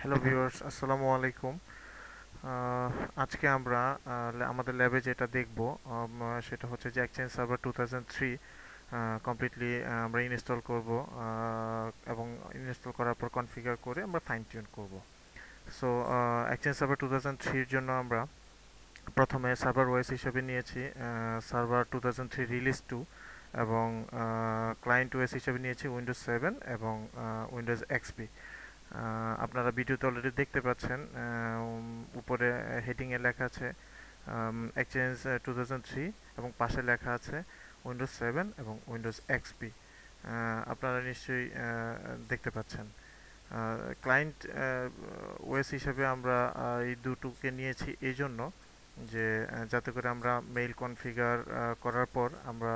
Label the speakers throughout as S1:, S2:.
S1: Hello viewers, আসসালামু আলাইকুম। আহ, আজকে আমরা আমাদের ল্যাবে যেটা দেখব সেটা হচ্ছে যে এক্সচেঞ্জ সার্ভার 2003 কমপ্লিটলি আমরা ইনস্টল করব এবং ইনস্টল করার পর কনফিগার করে আমরা ফাইন টিউন করব। সো এক্সচেঞ্জ সার্ভার 2003 এর জন্য আমরা প্রথমে সার্ভার ওএস হিসেবে নিয়েছি সার্ভার 2003 রিলিজ 2 এবং ক্লায়েন্ট ওএস হিসেবে নিয়েছি উইন্ডোজ 7 এবং উইন্ডোজ এক্সপি। আপনারা ভিডিওতে অলরেডি দেখতে পাচ্ছেন, উপরে হেডিংয়ে লেখা আছে এক্সচেঞ্জ 2003 এবং পাশে লেখা আছে উইন্ডোজ 7 এবং উইন্ডোজ এক্সপি। আপনারা নিশ্চয়ই দেখতে পাচ্ছেন। ক্লায়েন্ট ওএস হিসেবে আমরা এই দুটোকে নিয়েছি এই জন্য যে যাতে করে আমরা মেইল কনফিগার করার পর আমরা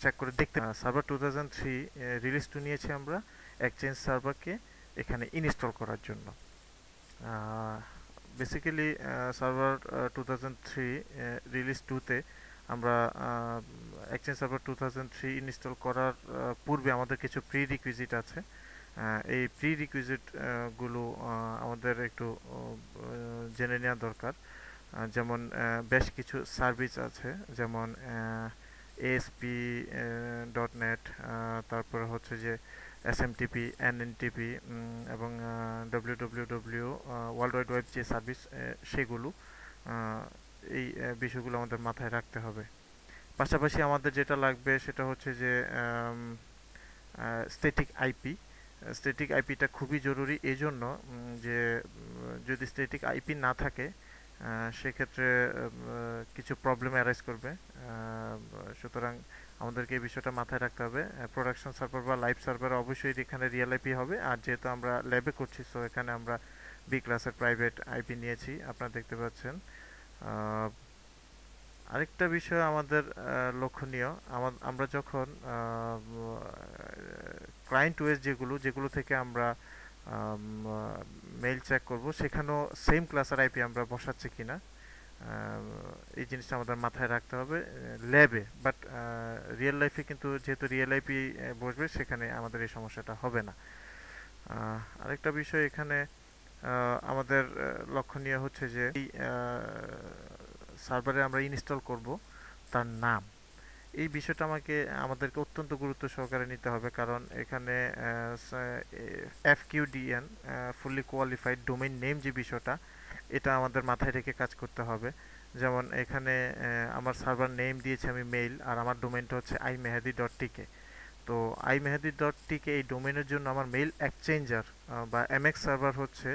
S1: চেক করে দেখতে সার্ভার 2003 রিলিজ টু নিয়েছি আমরা এক্সচেঞ্জ সার্ভারকে এখানে ইনস্টল করার জন্য। বেসিক্যালি সার্ভার 2003 রিলিজ টুতে আমরা এক্সচেঞ্জ সার্ভার 2003 ইনস্টল করার পূর্বে আমাদের কিছু প্রি রিকুইজিট আছে। এই প্রি রিকুইজিট গুলো আমাদের একটু জেনে নেওয়া দরকার। যেমন বেশ কিছু সার্ভিস আছে, যেমন এএসপি ডট নেট, তারপরে হচ্ছে যে এসএমটিপি, এনএনটিপি এবং ডব্লিউ ওয়ার্ল্ড ওয়াইড ওয়েব যে সার্ভিস সেগুলো, আহ, এই বিষয়গুলো আমাদের মাথায় রাখতে হবে। পাশাপাশি আমাদের যেটা লাগবে সেটা হচ্ছে যে স্ট্যাটিক আইপি। স্ট্যাটিক আইপিটা খুবই জরুরি এই জন্য যে যদি স্ট্যাটিক আইপি না থাকে সেক্ষেত্রে কিছু প্রবলেম অ্যারাইজ করবে। সুতরাং আমাদেরকে এই বিষয়টা মাথায় রাখতে হবে। প্রোডাকশন সার্ভার বা লাইভ সার্ভার অবশ্যই এখানে রিয়েল আইপি হবে, আর যেহেতু আমরা ল্যাবে করছি সো এখানে আমরা বি ক্লাসের প্রাইভেট আইপি নিয়েছি, আপনারা দেখতে পাচ্ছেন। আহ, আরেকটা বিষয় আমাদের লক্ষণীয়, আমরা যখন ক্লায়েন্ট ওয়েস যেগুলো যেগুলো থেকে আমরা মেইল চেক করব সেখানেও সেম ক্লাসের আইপি আমরা বসাচ্ছি কিনা, এই জিনিসটা আমাদের মাথায় রাখতে হবে ল্যাবে। বাট রিয়েল লাইফে কিন্তু যেহেতু রিয়েল আইপি বসবে সেখানে আমাদের এই সমস্যাটা হবে না। আরেকটা বিষয় এখানে আমাদের লক্ষণীয় হচ্ছে যে এই সার্ভারে আমরা ইনস্টল করব তার নাম, এই বিষয়টা আমাদেরকে অত্যন্ত গুরুত্ব সহকারে নিতে হবে, কারণ এখানে এফকিউডিএন ফুললি কোয়ালিফাইড ডোমেইন নেম যে বিষয়টা, এটা আমাদের মাথায় রেখে কাজ করতে হবে। যেমন এখানে আমার সার্ভার নেম দিয়েছি আমি মেইল, আর আমার ডোমেইনটা হচ্ছে iMehdi.tk। তো iMehdi.tk এই ডোমেইনের জন্য আমার মেইল এক্সচেঞ্জার বা এমএক্স সার্ভার হচ্ছে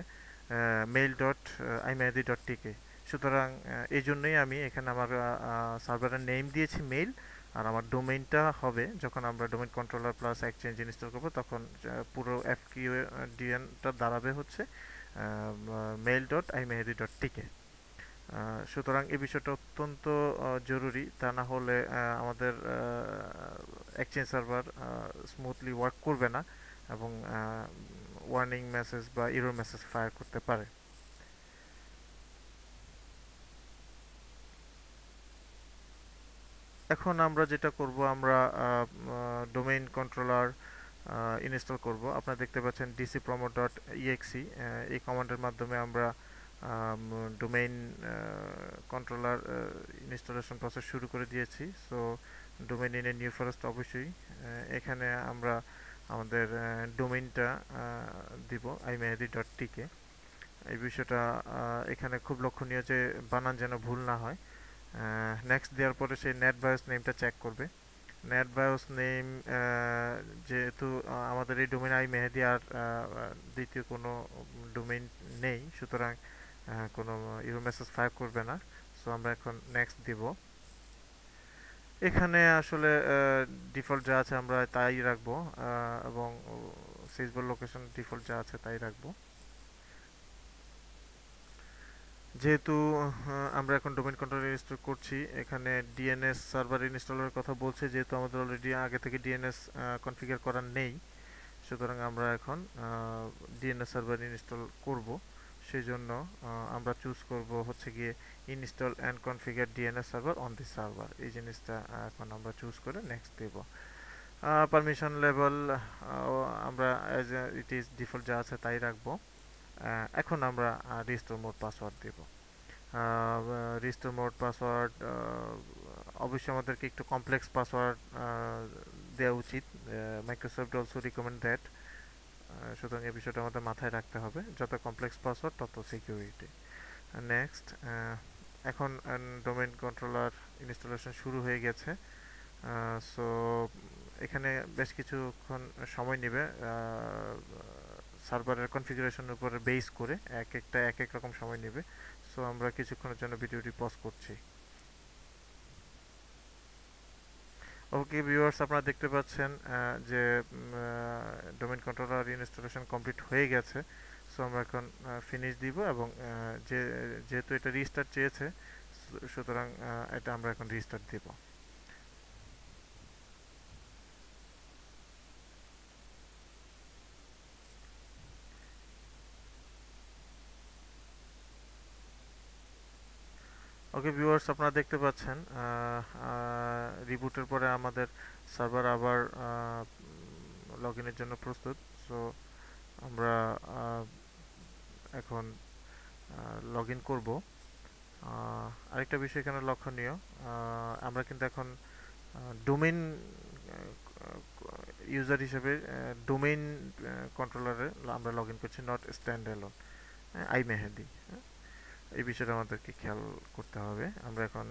S1: mail.imehdi.tk। সুতরাং এই জন্যই আমি এখানে আমার সার্ভারের নেম দিয়েছি মেইল, আর আমার ডোমেইনটা হবে, যখন আমরা domain controller plus exchange install করবো তখন পুরো এফকিউডিএনটা দাঁড়াবে হচ্ছে mail.imehdi.tk। সুতরাং এই বিষয়টা অত্যন্ত জরুরি, তা না হলে আমাদের এক্সচেঞ্জ সার্ভার স্মুথলি ওয়ার্ক করবে না এবং ওয়ার্নিং মেসেজ বা এরর মেসেজ ফায়ার করতে পারে। এখন আমরা যেটা করব, আমরা ডোমেইন কন্ট্রোলার ইনস্টল করব। আপনারা দেখতে পাচ্ছেন dcpromo.exe, এই কমান্ডের মাধ্যমে আমরা ডোমেইন কন্ট্রোলার ইনস্টলেশন প্রসেস শুরু করে দিয়েছি। So domain in a new forest অবশ্যই এখানে আমরা আমাদের ডোমেইনটা দিব iMehdi.tk। এই বিষয়টা এখানে খুব লক্ষণীয় যে বানান যেন ভুল না হয়। নেক্সট দেওয়ার পরে সেই নেট বায়োস নেমটা চেক করবে। নেট বায়োস নেম, যেহেতু আমাদের এই ডোমেইন iMehdi আর দ্বিতীয় কোনো ডোমেইন নেই, সুতরাং কোনো ইউর মেসেজ ফায়ার করবে না। সো আমরা এখন নেক্সট দিব। এখানে আসলে ডিফল্ট যা আছে আমরা তাই রাখবো, এবং সুইচবোর্ড লোকেশন ডিফল্ট যা আছে তাই রাখবো। যেহেতু আমরা এখন ডোমেইন কন্ট্রোলার ইনস্টল করছি, এখানে ডিএনএস সার্ভার ইনস্টলের কথা বলছে, যেহেতু আমাদের অলরেডি আগে থেকে ডিএনএস কনফিগার করা নেই, সুতরাং আমরা এখন ডিএনএস সার্ভার ইনস্টল করব। সেই জন্য আমরা চুজ করব হচ্ছে গিয়ে install and configure DNS server on this server, এই জিনিসটা এখন আমরা চুজ করে নেক্সট দেব। পারমিশন লেভেল আমরা অ্যাজ ইট ইজ ডিফল্ট যা আছে তাই রাখবো। এখন আমরা রিস্টোর মোড পাসওয়ার্ড দেব। রিস্টোর মোড পাসওয়ার্ড অবশ্যই আমাদেরকে একটু কমপ্লেক্স পাসওয়ার্ড দেওয়া উচিত। Microsoft also recommend that. সুতরাং এই বিষয়টা আমাদের মাথায় রাখতে হবে, যত কমপ্লেক্স পাসওয়ার্ড তত সিকিউরিটি। নেক্সট, এখন ডোমেইন কন্ট্রোলার ইনস্টলেশন শুরু হয়ে গেছে। সো এখানে বেশ কিছুক্ষণ সময় নেবে, সার্ভারের কনফিগারেশনের উপর বেস করে এক একটা এক এক রকম সময় নেবে। সো আমরা কিছুক্ষণের জন্য ভিডিওটি পজ করছি। ওকে ভিউয়ার্স, আপনারা দেখতে পাচ্ছেন যে ডোমেইন কন্ট্রোলার ইনস্টলেশন কমপ্লিট হয়ে গেছে। সো আমরা এখন ফিনিশ দিব এবং যেহেতু এটা রিস্টার্ট চেয়েছে, সুতরাং এটা আমরা এখন রিস্টার্ট দিব। ওকে ভিউয়ার্স, আপনারা দেখতে পাচ্ছেন রিবুটের পরে আমাদের সার্ভার আবার লগ ইনের জন্য প্রস্তুত। সো আমরা এখন লগ ইন করবো। আরেকটা বিষয় এখানে লক্ষণীয়, আমরা কিন্তু এখন ডোমেইন ইউজার হিসেবে ডোমেইন কন্ট্রোলারে আমরা লগ ইন করছি, নট স্ট্যান্ড অ্যালোন আই মেহেদি। এই বিষয়টা আমাদেরকে খেয়াল করতে হবে। আমরা এখন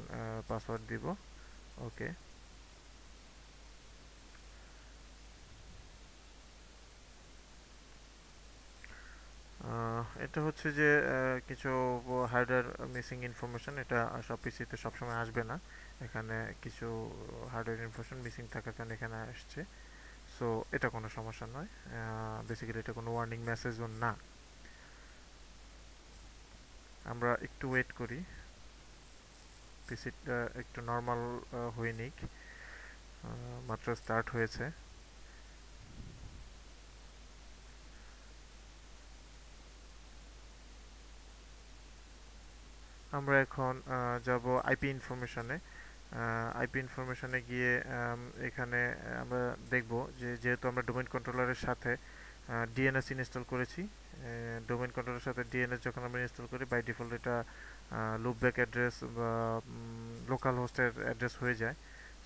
S1: পাসওয়ার্ড দিব। ওকে, এটা হচ্ছে যে কিছু হার্ডওয়্যার মিসিং ইনফরমেশন, এটা সব পিসিতে সবসময় আসবে না। এখানে কিছু হার্ডওয়্যার ইনফরমেশন মিসিং থাকার কারণে এখানে আসছে। সো এটা কোনো সমস্যা নয়, বেসিক্যালি এটা কোনো ওয়ার্নিং মেসেজও না। আমরা একটু ওয়েট করি, পিসিটা একটু নর্মাল হয়ে নিক। মাত্র স্টার্ট হয়েছে। আমরা এখন যাব আইপি ইনফরমেশনে। আইপি ইনফরমেশনে গিয়ে এখানে আমরা দেখব যে যেহেতু আমরা ডোমেইন কন্ট্রোলারের সাথে ডিএনএস ইনস্টল করেছি, ডোমেইন কন্ট্রোলারের সাথে ডিএনএস যখন আমরা ইনস্টল করি বাই ডিফল্ট এটা লুপব্যাক অ্যাড্রেস বা লোকাল হোস্টের অ্যাড্রেস হয়ে যায়।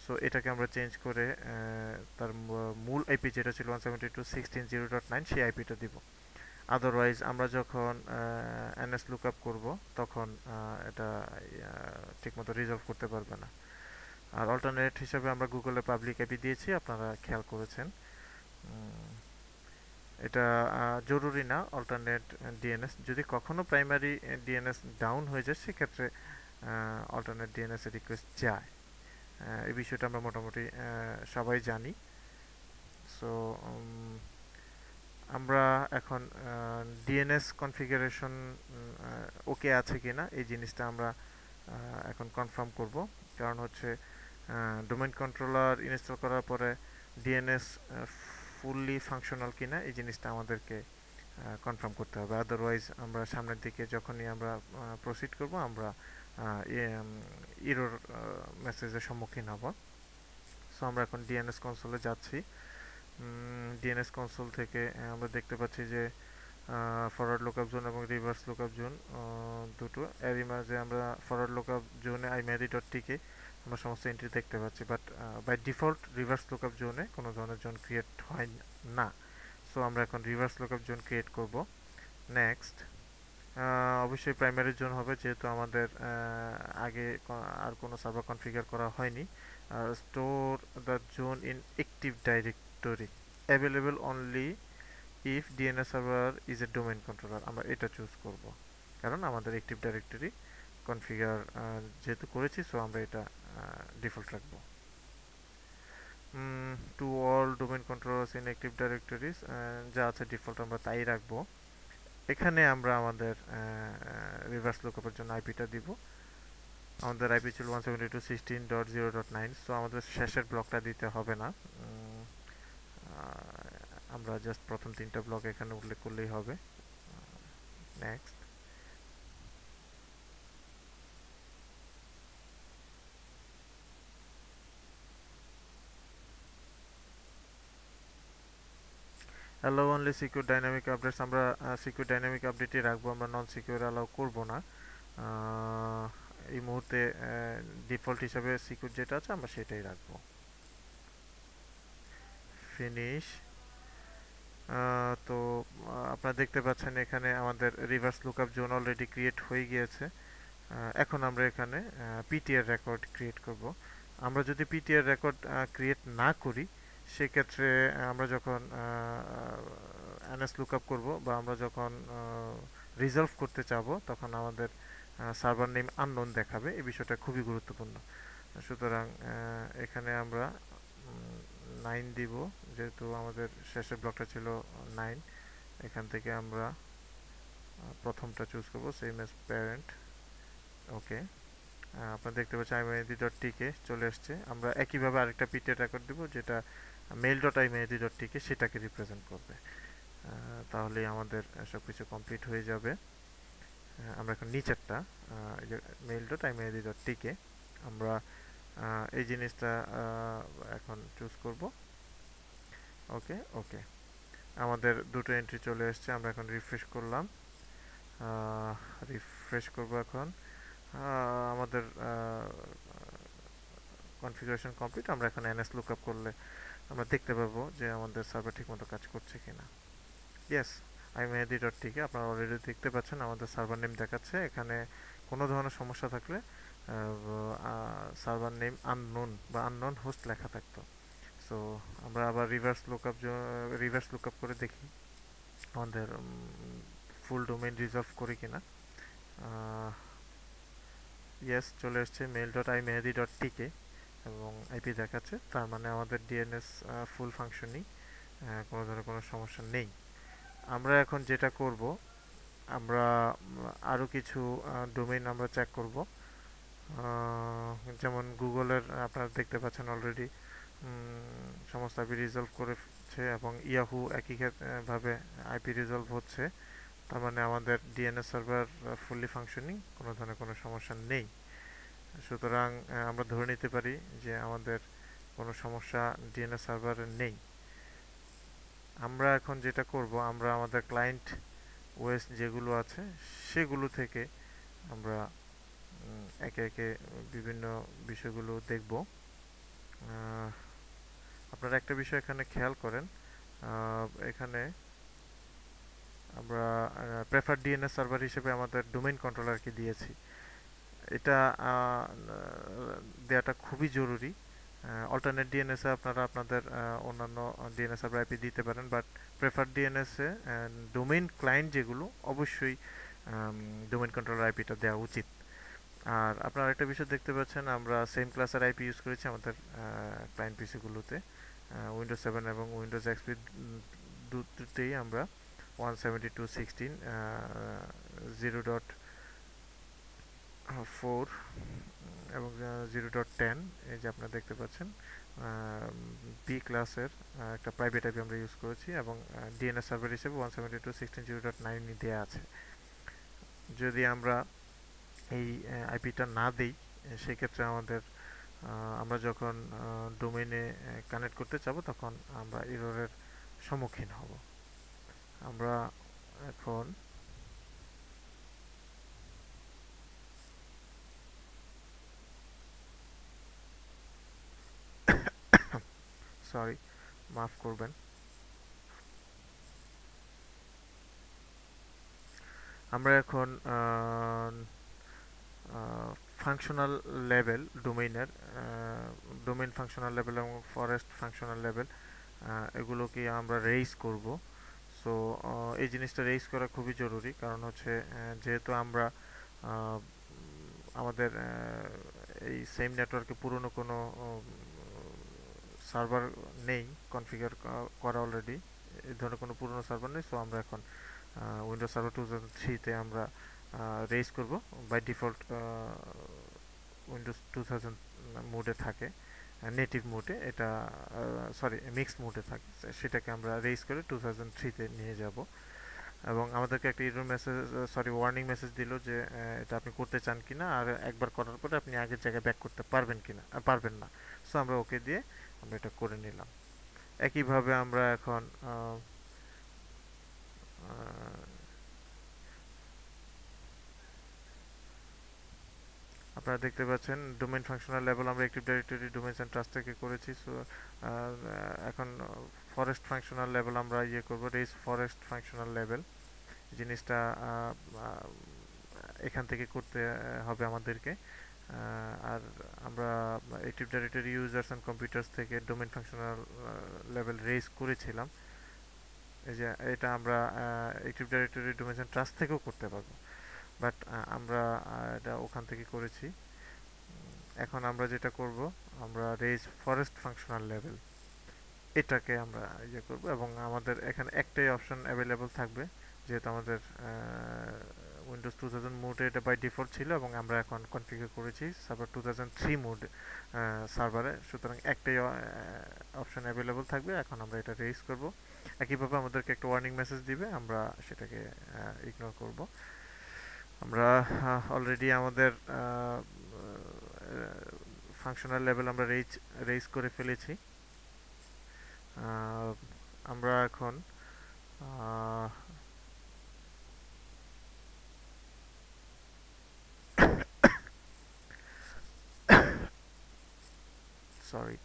S1: সো এটাকে আমরা চেঞ্জ করে তার মূল আইপি যেটা ছিল 172.16.0.9 সেই আইপিটা দিব। আদারওয়াইজ আমরা যখন এনএস লুকআপ করব তখন এটা ঠিকমতো রিজলভ করতে পারবে না। আর অল্টারনেট হিসাবে আমরা গুগলের পাবলিক আইপি দিয়েছি, আপনারা খেয়াল করেছেন। এটা জরুরি না অল্টারনেট ডিএনএস, যদি কখনো প্রাইমারি ডিএনএস ডাউন হয়ে যায় সেক্ষেত্রে অল্টারনেট ডিএনএস এর রিকোয়েস্ট যায়। এই বিষয়টা আমরা মোটামুটি সবাই জানি। সো আমরা এখন ডিএনএস কনফিগারেশন ওকে আছে কিনা এই জিনিসটা আমরা এখন কনফার্ম করব। কারণ হচ্ছে ডোমেইন কন্ট্রোলার ইনস্টল করার পরে ডিএনএস ফুললি ফাংশনাল কিনা এই জিনিসটা আমাদেরকে কনফার্ম করতে হবে। আদারওয়াইজ আমরা সামনের দিকে যখনই আমরা প্রসিড করব আমরা ইরর মেসেজের সম্মুখীন হব। সো আমরা এখন ডিএনএস কনসোলে যাচ্ছি। ডিএনএস কনসোল থেকে আমরা দেখতে পাচ্ছি যে ফরওয়ার্ড লুকআপ জোন এবং রিভার্স লুকআপ জোন দুটো। এর মাঝে আমরা ফরওয়ার্ড লুকআপ জোনে iMary.tk আমরা সমস্ত এন্ট্রি দেখতে পাচ্ছি, but by default reverse lookup জোনে কোনো ধরনের জোন ক্রিয়েট হয় না। সো আমরা এখন রিভার্স লুকআপ জোন ক্রিয়েট করব। নেক্সট, অবশ্যই প্রাইমারি জোন হবে যেহেতু আমাদের আগে আর কোনো সার্ভার কনফিগার করা হয়নি। Store the zone in active directory available only if DNS server is a domain controller, আমরা এটা চুজ করব কারণ আমাদের অ্যাক্টিভ ডাইরেক্টরি কনফিগার যেহেতু করেছি, সো আমরা এটা ডিফল্ট রাখবো। To all domain controllers in active ডাইরেক্টরিজ, যা আছে ডিফল্ট আমরা তাই রাখবো। এখানে আমরা আমাদের রিভার্স লুকআপের জন্য আইপিটা দিব। আমাদের আইপি ছিল 172.16.0.9, সো আমাদের শেষের ব্লকটা দিতে হবে না। আমরা জাস্ট প্রথম তিনটা ব্লক এখানে উল্লেখ করলেই হবে। Next, allow only secure dynamic updates, আমরা সিকিউর ডাইনামিক আপডেটই রাখবো, আমরা নন সিকিউর অ্যালাউ করব না। আহ, এই মুহূর্তে ডিফল্ট হিসাবে সিকিউর যেটা আছে আমরা সেটাই রাখবো। ফিনিশ। তো আপনারা দেখতে পাচ্ছেন এখানে আমাদের reverse lookup zone already create হয়ে গিয়েছে। এখন আমরা এখানে পিটিআর রেকর্ড ক্রিয়েট করব। আমরা যদি পিটিআর রেকর্ড ক্রিয়েট না করি, সেক্ষেত্রে আমরা যখন এনএস লুকআপ করব বা আমরা যখন রিজলভ করতে চাবো, তখন আমাদের সার্ভার নেম আননোন দেখাবে। এই বিষয়টা খুবই গুরুত্বপূর্ণ। সুতরাং এখানে আমরা 9 দিব, যেহেতু আমাদের শেষের ব্লকটা ছিল 9। এখান থেকে আমরা প্রথমটা চুজ করব, সেম এজ প্যারেন্ট। ওকে, আপনারা দেখতে পাচ্ছেন imaidi.tk চলে আসছে। আমরা একইভাবে আরেকটা পিটিআর রেকর্ড দিব, যেটা mail.imaidi.tk সেটাকে রিপ্রেজেন্ট করবে। তাহলেই আমাদের সবকিছু কমপ্লিট হয়ে যাবে। আমরা এখন নিচেরটা mail.imaidi.tk আমরা এই জিনিসটা এখন চুজ করব। ওকে ওকে, আমাদের দুটো এন্ট্রি চলে এসেছে। আমরা এখন রিফ্রেশ করলাম, রিফ্রেশ করব এখন। আমাদের কনফিগারেশন কমপ্লিট। আমরা এখন এনএস লুকআপ করলে আমরা দেখতে পাবো যে আমাদের সার্ভার ঠিকমতো কাজ করছে কিনা। ইয়েস, iMehdi.tk আপনারা অলরেডি দেখতে পাচ্ছেন আমাদের সার্ভার নেম দেখাচ্ছে। এখানে কোনো ধরনের সমস্যা থাকলে সার্ভার নেম আননোন বা আননোন হোস্ট লেখা থাকতো। সো আমরা আবার রিভার্স লুকআপ করে দেখি আমাদের ফুল ডোমেইন রিজলভ করি কিনা। ইয়েস, চলে এসছে mail.iMehdi.tk এবং আইপি দেখাচ্ছে, তার মানে আমাদের ডিএনএস ফুল ফাংশনিং, কোনো ধরনের কোনো সমস্যা নেই। আমরা এখন যেটা করব, আমরা আরও কিছু ডোমেইন আমরা চেক করব। যেমন গুগলের আপনারা দেখতে পাচ্ছেন অলরেডি সমস্ত আইপি রিজলভ করেছে এবং ইয়াহু একই ভাবে আইপি রিজলভ হচ্ছে। তার মানে আমাদের ডিএনএস সার্ভার ফুললি ফাংশনিং, কোনো ধরনের কোনো সমস্যা নেই। সুতরাং আমরা ধরে নিতে পারি যে আমাদের কোনো সমস্যা ডিএনএস সার্ভারে নেই। আমরা এখন যেটা করব, আমরা আমাদের ক্লায়েন্ট ওএস যেগুলো আছে সেগুলো থেকে আমরা একে একে বিভিন্ন বিষয়গুলো দেখব। আপনারা একটা বিষয় এখানে খেয়াল করেন, এখানে আমরা প্রেফার ডিএনএস সার্ভার হিসেবে আমাদের ডোমেইন কন্ট্রোলারকে দিয়েছি। এটা দেওয়াটা খুবই জরুরি। অল্টারনেট ডিএনএসে আপনারা আপনাদের অন্যান্য ডিএনএস সার্ভার আইপি দিতে পারেন, বাট প্রেফার ডিএনএসে ডোমেইন ক্লায়েন্ট যেগুলো, অবশ্যই ডোমেইন কন্ট্রোলার আইপিটা দেওয়া উচিত। আর আপনারা একটা বিষয় দেখতে পাচ্ছেন, আমরা সেম ক্লাসের আইপি ইউজ করেছি আমাদের ক্লায়েন্ট পিসিগুলোতে। উইন্ডোজ 7 এবং উইন্ডোজ এক্সপি দুটোতেই আমরা 172.16 0.4 এবং 0.10, এই যে আপনারা দেখতে পাচ্ছেন বি ক্লাসের একটা প্রাইভেট আইপি আমরা ইউজ করেছি এবং ডিএনএস সার্ভার হিসেবে 172.16 0.9 দেওয়া আছে। যদি আমরা এই আইপিটা না দিই, সেক্ষেত্রে আমরা যখন ডোমেইনে কানেক্ট করতে চাবো, তখন আমরা এররের সম্মুখীন হব। আমরা এখন সরি, মাফ করবেন। আমরা এখন ফাংশনাল লেভেল ডোমেইনের, ডোমেইন ফাংশনাল লেভেল এবং ফরেস্ট ফাংশনাল লেভেল, এগুলোকে আমরা রেইজ করব। সো এই জিনিসটা রেইজ করা খুবই জরুরি, কারণ হচ্ছে যেহেতু আমরা আমাদের এই সেম নেটওয়ার্কে পুরনো কোনো সার্ভার নেই কনফিগার করা অলরেডি, এই ধরনের কোনো পুরনো সার্ভার নেই। সো আমরা এখন উইন্ডোজ সার্ভার 2003-তে আমরা রেইজ করব। বাই ডিফল্ট উইন্ডোজ 2000 মোডে থাকে, নেটিভ মোডে, এটা সরি মিক্সড মোডে থাকে, সেটাকে আমরা রেইজ করে 2003-তে নিয়ে যাব। এবং আমাদেরকে একটা error message, sorry warning message দিল যে এটা আপনি করতে চান কিনা, আর একবার করার পরে আপনি আগের জায়গায় ব্যাক করতে পারবেন কিনা, পারবেন না। সো আমরা ওকে দিয়ে আমরা এটা করে নিলাম। একইভাবে আমরা এখন আপনারা দেখতে পাচ্ছেন ডোমেইন ফাংশনাল লেভেল আমরা active directory domains and trust থেকে করেছি। সো এখন ফরেস্ট ফাংশনাল লেভেল আমরা করব, রেজ ফরেস্ট ফাংশনাল লেভেল জিনিসটা আহ, এখান থেকে করতে হবে আমাদেরকে। আর আমরা active directory users and computers থেকে ডোমেইন ফাংশনাল লেভেল রেজ করেছিলাম। এই যে এটা আমরা active directory domains and trust থেকেও করতে পারবো, বাট আমরা এটা ওখান থেকে করেছি। এখন আমরা যেটা করব, আমরা রেজ ফরেস্ট ফাংশনাল লেভেল এটাকে আমরা করব, এবং আমাদের এখানে একটাই অপশন অ্যাভেলেবল থাকবে, যেহেতু আমাদের উইন্ডোজ 2000 মোডে এটা বাই ডিফল্ট ছিল, এবং আমরা এখন কনফিগার করেছি সার্ভার 2003 মোড সার্ভারে। সুতরাং একটাই অপশন অ্যাভেলেবল থাকবে। এখন আমরা এটা রেজ করব। একইভাবে আমাদেরকে একটা ওয়ার্নিং মেসেজ দিবে, আমরা সেটাকে ইগনোর করব। আমরা অলরেডি আমাদের ফাংশনাল লেভেল আমরা রেজ করে ফেলেছি। আমরা এখন সরি,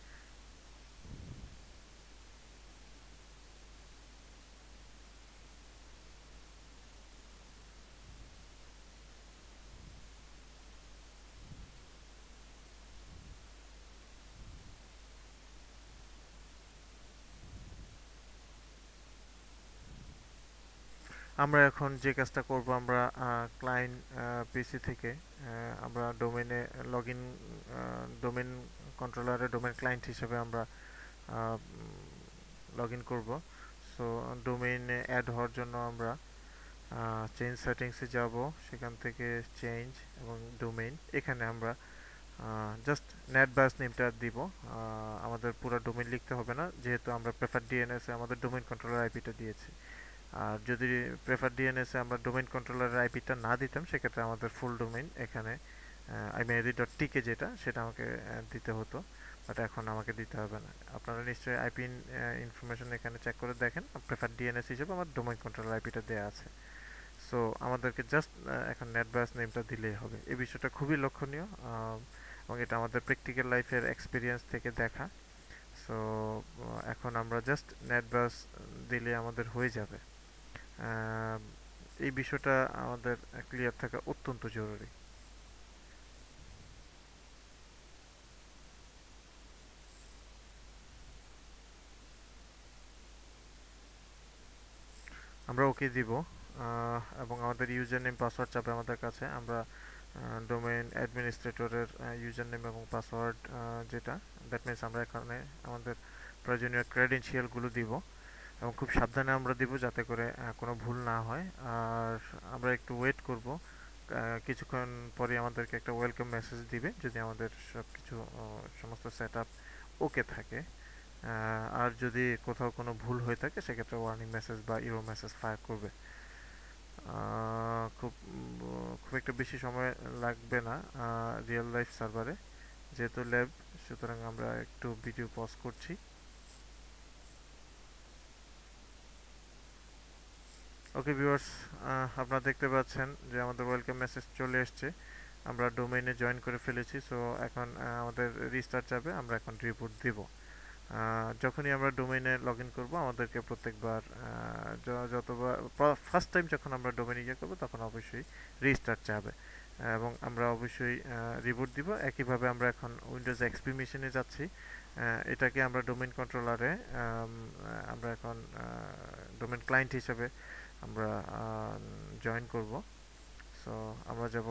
S1: আমরা এখন যে কাজটা করব, আমরা ক্লায়েন্ট পিসি থেকে আমরা ডোমেইনে লগ ইন, ডোমেইন কন্ট্রোলারে ডোমেইন ক্লায়েন্ট হিসেবে আমরা লগ ইন করবো। সো ডোমেইনে অ্যাড হওয়ার জন্য আমরা চেঞ্জ সেটিংসে যাব, সেখান থেকে চেঞ্জ এবং ডোমেইন, এখানে আমরা জাস্ট নেট বাস নেমটা দিব। আমাদের পুরো ডোমেইন লিখতে হবে না, যেহেতু আমরা প্রেফার ডিএনএসে আমাদের ডোমেইন কন্ট্রোলার আইপিটা দিয়েছি। আর যদি প্রেফার ডিএনএসে আমরা ডোমেইন কন্ট্রোলারের আইপিটা না দিতাম, সেক্ষেত্রে আমাদের ফুল ডোমেইন এখানে imad.tk যেটা, সেটা আমাকে দিতে হতো, বাট এখন আমাকে দিতে হবে না। আপনারা নিশ্চয়ই আইপি ইনফরমেশন এখানে চেক করে দেখেন, প্রেফার ডিএনএস হিসেবে আমার ডোমেইন কন্ট্রোলার আইপিটা দেওয়া আছে। সো আমাদেরকে জাস্ট এখন নেটবাস নেমটা দিলেই হবে। এই বিষয়টা খুবই লক্ষণীয়, এবং এটা আমাদের প্র্যাকটিক্যাল লাইফের এক্সপিরিয়েন্স থেকে দেখা। সো এখন আমরা জাস্ট নেটবাস দিলে আমাদের হয়ে যাবে। আহ, এই বিষয়টা আমাদের ক্লিয়ার থাকা অত্যন্ত জরুরি। আমরা ওকে দিব, এবং আমাদের ইউজার নেম পাসওয়ার্ড চাবে আমাদের কাছে। আমরা ডোমেইন অ্যাডমিনিস্ট্রেটরের ইউজার নেম এবং পাসওয়ার্ড যেটা, দ্যাট মিনস আমরা এখানে আমাদের প্রয়োজনীয় ক্রেডেনশিয়ালগুলো দিব, এবং খুব সাবধানে আমরা দিব যাতে করে কোনো ভুল না হয়। আর আমরা একটু ওয়েট করব, কিছুক্ষণ পরে আমাদেরকে একটা ওয়েলকাম মেসেজ দিবে যদি আমাদের সব কিছু সমস্ত সেট আপ ওকে থাকে। আর যদি কোথাও কোনো ভুল হয়ে থাকে, সেক্ষেত্রে ওয়ার্নিং মেসেজ বা ইরো মেসেজ ফায়ার করবে। খুব একটা বেশি সময় লাগবে না রিয়েল লাইফ সার্ভারে, যেহেতু ল্যাব। সুতরাং আমরা একটু ভিডিও পজ করছি। ওকে ভিউয়ার্স, আপনারা দেখতে পাচ্ছেন যে আমাদের ওয়েলকাম মেসেজ চলে এসেছে। আমরা ডোমেইনে জয়েন করে ফেলেছি। সো এখন আমাদের রিস্টার্ট যাবে, আমরা এখন রিপোর্ট দিব। যখনই আমরা ডোমেইনে লগ ইন করবো, আমাদেরকে প্রত্যেকবার যতবার ফার্স্ট টাইম যখন আমরা ডোমেইনে করবো, তখন অবশ্যই রিস্টার্ট চাবে, এবং আমরা অবশ্যই রিবুট দিব। একইভাবে আমরা এখন উইন্ডোজ এক্সপি মেশিনে যাচ্ছি। এটাকে আমরা ডোমেইন কন্ট্রোলারে আমরা এখন ডোমেইন ক্লায়েন্ট হিসেবে আমরা জয়েন করব। সো আমরা যাব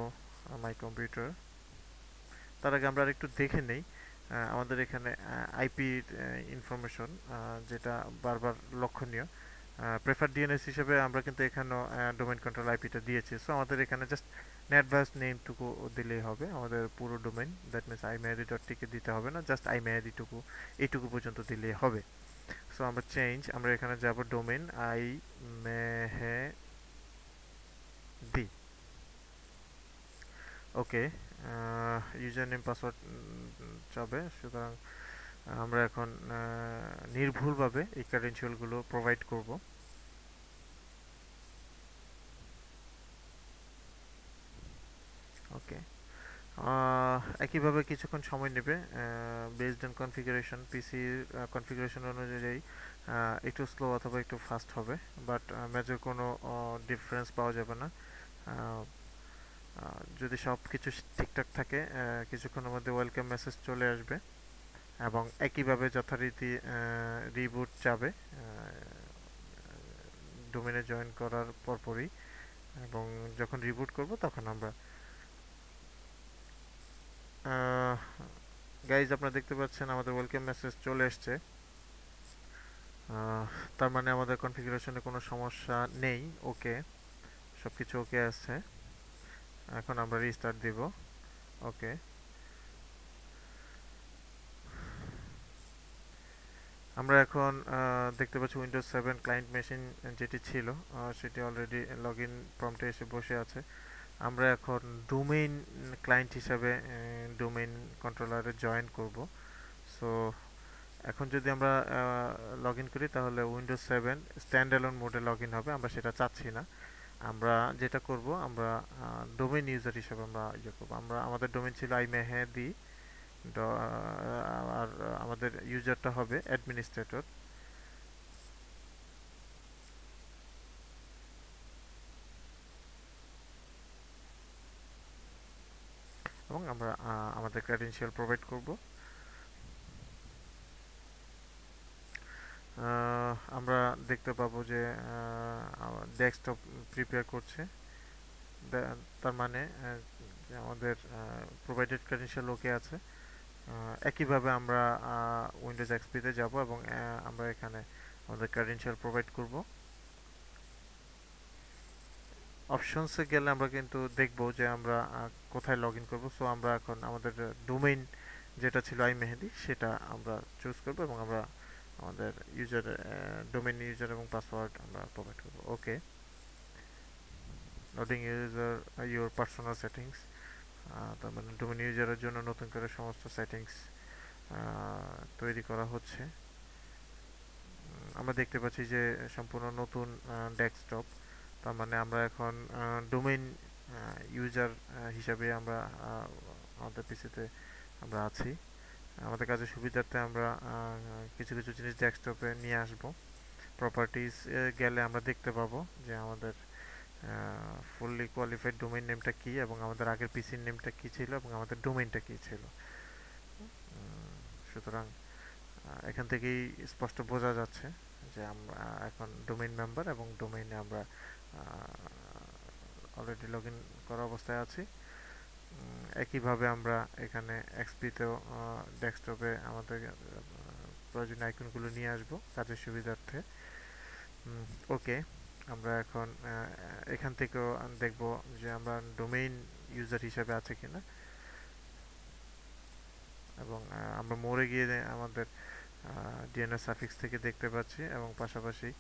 S1: মাই কম্পিউটার। তার আগে আমরা আরেকটু দেখে নেই আমাদের এখানে আইপি ইনফরমেশন, যেটা বারবার লক্ষণীয়। প্রেফার ডিএনএস হিসেবে আমরা কিন্তু এখানেও ডোমেইন কন্ট্রোল আইপিটা দিয়েছি। সো আমাদের এখানে জাস্ট নেটবাস নেমটুকু দিলেই হবে। আমাদের পুরো ডোমেইন, দ্যাট মিনস imad.tk দিতে হবে না, জাস্ট imad টুকু, এইটুকু পর্যন্ত দিলেই হবে। সো আমরা চেঞ্জ, আমরা এখানে যাব ডোমেইন imad, ওকে। ইউজার নেম পাসওয়ার্ড চাবে, সুতরাং আমরা এখন নির্ভুলভাবে এই ক্রেডেনশিয়ালগুলো প্রোভাইড করব। একইভাবে কিছুক্ষণ সময় নেবে বেসড অন কনফিগারেশন পিসির কনফিগারেশন অনুযায়ী একটু স্লো অথবা একটু ফাস্ট হবে বাট মেজর কোনো ডিফারেন্স পাওয়া যাবে না আহ, যদি সব কিছু ঠিকঠাক থাকে কিছুক্ষণের মধ্যে ওয়েলকাম মেসেজ চলে আসবে এবং একইভাবে যথারীতি রিবুট যাবে ডোমেনে জয়েন করার পরপরই এবং যখন রিবুট করব তখন আমরা গাইজ আপনারা দেখতে পাচ্ছেন আমাদের ওয়েলকাম মেসেজ চলে এসছে আহ, তার মানে আমাদের কনফিগারেশনে কোনো সমস্যা নেই ওকে সবকিছু ওকে আছে এখন আমরা রিস্টার্ট দিব ওকে আমরা এখন দেখতে পাচ্ছি উইন্ডোজ 7 ক্লায়েন্ট মেশিন যেটি ছিল সেটি অলরেডি লগ ইন প্রম্পটে এসে বসে আছে আমরা এখন ডোমেইন ক্লায়েন্ট হিসাবে ডোমেইন কন্ট্রোলারে জয়েন করব সো এখন যদি আমরা লগ ইন করি তাহলে উইন্ডোজ 7 স্ট্যান্ড অ্যালোন মোডে লগ ইন হবে আমরা সেটা চাচ্ছি না আমরা যেটা করব আমরা ডোমেইন ইউজার হিসেবে আমরা ইয়ে করব আমরা আমাদের ডোমেইন ছিল iMehdi আর আমাদের ইউজারটা হবে অ্যাডমিনিস্ট্রেটর এবং আমরা আমাদের ক্রেডেনশিয়াল প্রোভাইড করব আমরা দেখতে পাবো যে ডেস্কটপ প্রিপেয়ার করছে তার মানে যে আমাদের প্রোভাইডেড ক্রেডেনশিয়াল ওকে আছে একইভাবে আমরা উইন্ডোজ এক্সপিতে যাব এবং আমরা এখানে আমাদের ক্রেডেনশিয়াল প্রোভাইড করব অপশনসে গেলে আমরা কিন্তু দেখব যে আমরা কোথায় লগ ইন করবো সো আমরা এখন আমাদের ডোমেইন যেটা ছিল iMehdi সেটা আমরা চুজ করব এবং আমরা আমাদের ইউজার ডোমেইন ইউজার এবং পাসওয়ার্ড আমরা প্রোভাইড করব okay loading user your personal settings তার মানে ডোমেইন ইউজারের জন্য নতুন করে সমস্ত সেটিংস তৈরি করা হচ্ছে আমরা দেখতে পাচ্ছি যে সম্পূর্ণ নতুন ডেস্কটপ তার মানে আমরা এখন ডোমেইন ইউজার হিসাবে আমরা আমাদের পিসিতে আমরা আছি আমাদের কাজের সুবিধার্থে আমরা কিছু কিছু জিনিস ডেস্কটপে নিয়ে আসব প্রপার্টিজ গেলে আমরা দেখতে পাবো যে আমাদের ফুললি কোয়ালিফাইড ডোমেইন নেমটা কি এবং আমাদের আগের পিসির নেমটা কি ছিল এবং আমাদের ডোমেইনটা কি ছিল সুতরাং এখান থেকেই স্পষ্ট বোঝা যাচ্ছে যে আমরা এখন ডোমেইন মেম্বার এবং ডোমেইনে আমরা অলরেডি লগ ইন করা অবস্থায় আছি একইভাবে আমরা এখানে এক্সপিতেও ডেস্কটপে আমাদের প্রয়োজনীয় আইকনগুলো নিয়ে আসব কাজের সুবিধার্থে ওকে আমরা এখন এখান থেকেও দেখব যে আমরা ডোমেইন ইউজার হিসাবে আছে কিনা এবং আমরা মোড়ে গিয়ে আমাদের ডিএনএস সাফিক্স থেকে দেখতে পাচ্ছি এবং পাশাপাশি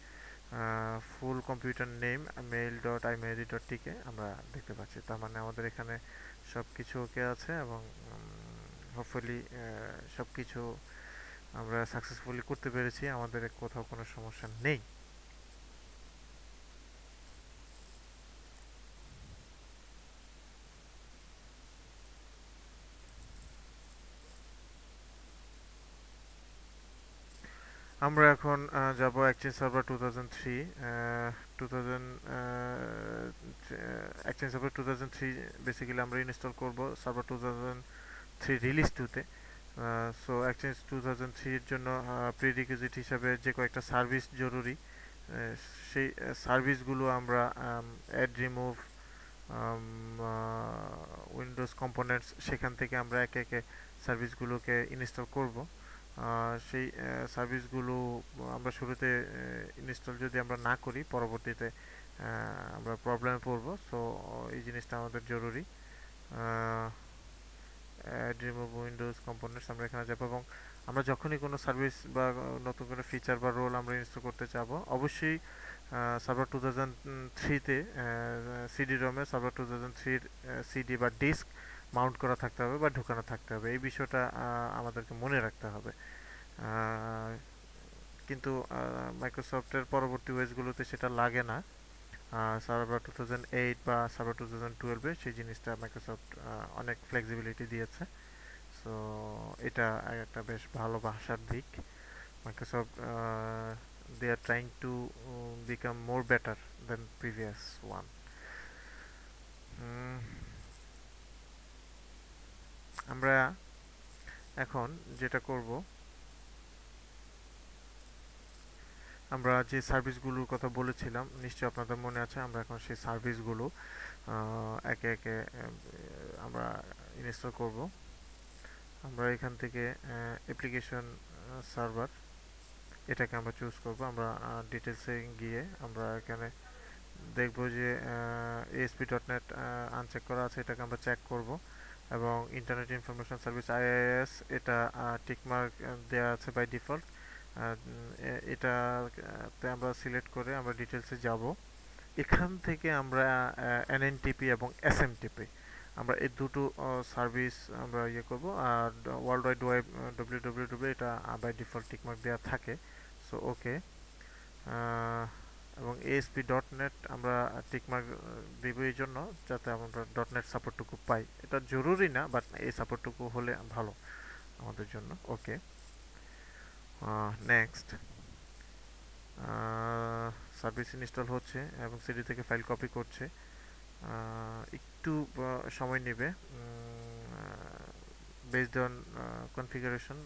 S1: full computer name mail dot আইমেরি ডট টিকে আমরা দেখতে পাচ্ছি তার মানে আমাদের এখানে সব কিছু ওকে আছে এবং হোপফুলি সব কিছু আমরা সাকসেসফুলি করতে পেরেছি আমাদের কোথাও কোনো সমস্যা নেই আমরা এখন যাব exchange server 2003 2000 exchange server 2003 basically আমরা ইনস্টল করব সার্ভার 2003 রিলিজ 2 তে সো এক্সচেঞ্জ 2003 এর জন্য প্রিরিকুইজিট হিসাবে যে কয়েকটা সার্ভিস জরুরি সেই সার্ভিসগুলো আমরা অ্যাড রিমুভ উইন্ডোজ কম্পোনেন্টস সেখান থেকে আমরা একে একে সার্ভিসগুলোকে ইনস্টল করব সেই সার্ভিসগুলো আমরা শুরুতে ইনস্টল যদি আমরা না করি পরবর্তীতে আমরা প্রবলেমে পড়বো সো এই জিনিসটা আমাদের জরুরি অ্যাড রিমুভ উইন্ডোজ কম্পোনেন্টস আমরা এখানে যাবো এবং আমরা যখনই কোনো সার্ভিস বা নতুন কোনো ফিচার বা রোল আমরা ইনস্টল করতে চাবো অবশ্যই সার্ভার 2003-তে সিডি রমে সার্ভার 2003-র সিডি বা ডিস্ক মাউন্ট করা থাকতে হবে বা ঢোকানো থাকতে হবে এই বিষয়টা আমাদেরকে মনে রাখতে হবে কিন্তু মাইক্রোসফটের পরবর্তী ওয়েসগুলোতে সেটা লাগে না সার্ভার 2008 বা সার্ভার 2012-এ সেই জিনিসটা মাইক্রোসফট অনেক ফ্লেক্সিবিলিটি দিয়েছে। সো এটা একটা বেশ ভালো ভাষার দিক। Microsoft they are trying to become more better than previous one. আমরা এখন যেটা করব, আমরা যে সার্ভিসগুলোর কথা বলেছিলাম নিশ্চয়ই আপনাদের মনে আছে, আমরা এখন সেই সার্ভিসগুলো একে একে আমরা ইনস্টল করব। আমরা এখান থেকে অ্যাপ্লিকেশন সার্ভার এটাকে আমরা চুজ করব। আমরা ডিটেলসে গিয়ে আমরা এখানে দেখব যে ASP.NET আনচেক করা আছে, এটাকে আমরা চেক করব। এবং ইন্টারনেট ইনফরমেশন সার্ভিস IIS এটা টিকমার্ক দেওয়া আছে বাই ডিফল্ট। এটাতে আমরা সিলেক্ট করে আমরা ডিটেলসে যাব। এখান থেকে আমরা NNTP এবং SMTP আমরা এই দুটো সার্ভিস আমরা ইয়ে করব। আর ওয়ার্ল্ড ওয়াইড ওয়েব WWW এটা বাই ডিফল্ট টিকমার্ক দেওয়া থাকে। So okay. এবং ASP.NET আমরা টিকমার্ক দিব এই জন্য যাতে আমরা .NET সাপোর্টটুকু পাই। এটা জরুরি না, বাট এই সাপোর্টটুকু হলে ভালো আমাদের জন্য। ওকে, নেক্সট। সার্ভিস ইনস্টল হচ্ছে এবং সিডি থেকে ফাইল কপি করছে। একটু সময় নেবে বেসড অন কনফিগারেশন।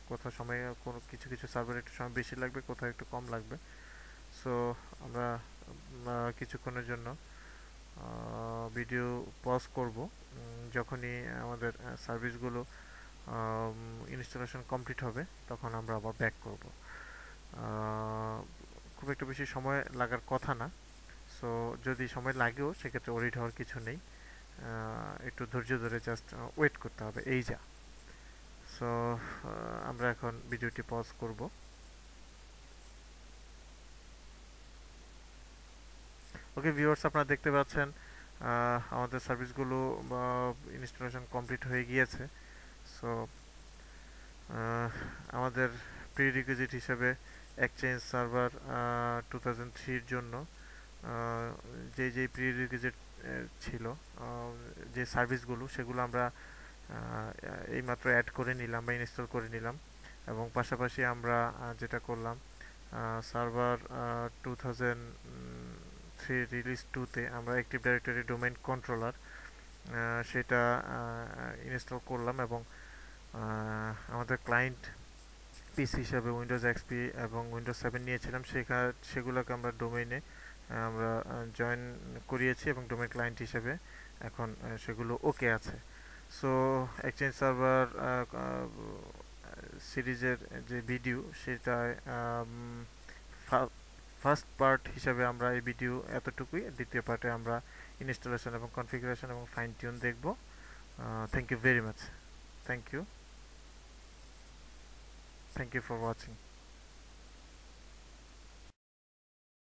S1: কোথাও সময় কোনো কিছু কিছু সার্ভার একটু সময় বেশি লাগবে, কোথাও একটু কম লাগবে। সো আমরা কিছুক্ষণের জন্য ভিডিও পজ করব। যখনই আমাদের সার্ভিসগুলো ইনস্টলেশন কমপ্লিট হবে তখন আমরা আবার ব্যাক করব। খুব একটা বেশি সময় লাগার কথা না। সো যদি সময় লাগেও সেক্ষেত্রে ওরিড হওয়ার কিছু নেই। একটু ধৈর্য ধরে জাস্ট ওয়েট করতে হবে, এই যা। সো আমরা এখন ভিডিওটি পজ করব। ওকে ভিউয়ার্স, আপনারা দেখতে পাচ্ছেন আমাদের সার্ভিসগুলো ইনস্টলেশন কমপ্লিট হয়ে গিয়েছে। সো আমাদের প্রিরিকুইজিট হিসেবে এক্সচেঞ্জ সার্ভার 2003-এর জন্য যে প্রিরিকুইজিট ছিল, যে সার্ভিসগুলো সেগুলো আমরা এইমাত্র অ্যাড করে নিলাম বা ইনস্টল করে নিলাম। এবং পাশাপাশি আমরা যেটা করলাম, সার্ভার 2003 রিলিজ 2-তে আমরা অ্যাক্টিভ ডাইরেক্টরি ডোমেইন কন্ট্রোলার সেটা ইনস্টল করলাম। এবং আমাদের ক্লায়েন্ট পিসি হিসাবে উইন্ডোজ এক্সপি এবং উইন্ডোজ 7 নিয়েছিলাম, সেগুলোকে আমরা ডোমেইনে আমরা জয়েন করিয়েছি এবং ডোমেইন ক্লায়েন্ট হিসেবে এখন সেগুলো ওকে আছে। সো এক্সচেঞ্জ সার্ভার সিরিজের যে ভিডিও সেটা ফার্স্ট পার্ট হিসাবে আমরা এই ভিডিও এতটুকুই। দ্বিতীয় পার্টে আমরা ইনস্টলেশন এবং কনফিগারেশন এবং ফাইন টিউন দেখব। Thank you very much. Thank you for watching.